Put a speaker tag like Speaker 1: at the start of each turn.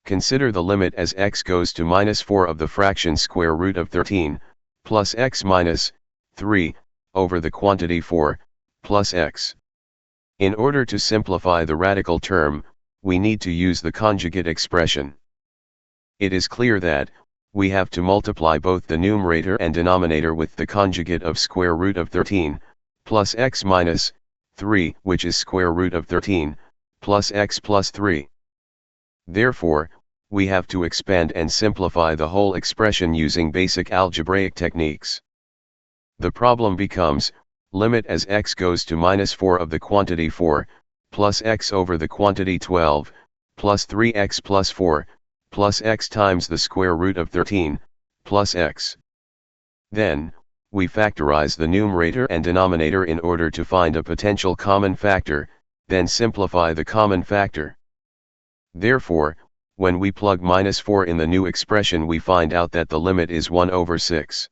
Speaker 1: Consider the limit as x goes to -4 of the fraction square root of 13, plus x minus 3, over the quantity 4, plus x. In order to simplify the radical term, we need to use the conjugate expression. It is clear that we have to multiply both the numerator and denominator with the conjugate of square root of 13, plus x minus 3, which is square root of 13, plus x plus 3. Therefore, we have to expand and simplify the whole expression using basic algebraic techniques. The problem becomes, limit as x goes to -4 of the quantity 4, plus x over the quantity 12, plus 3x plus 4, plus x times the square root of 13, plus x. Then, we factorize the numerator and denominator in order to find a potential common factor, then simplify the common factor. Therefore, when we plug -4 in the new expression, we find out that the limit is 1 over 6.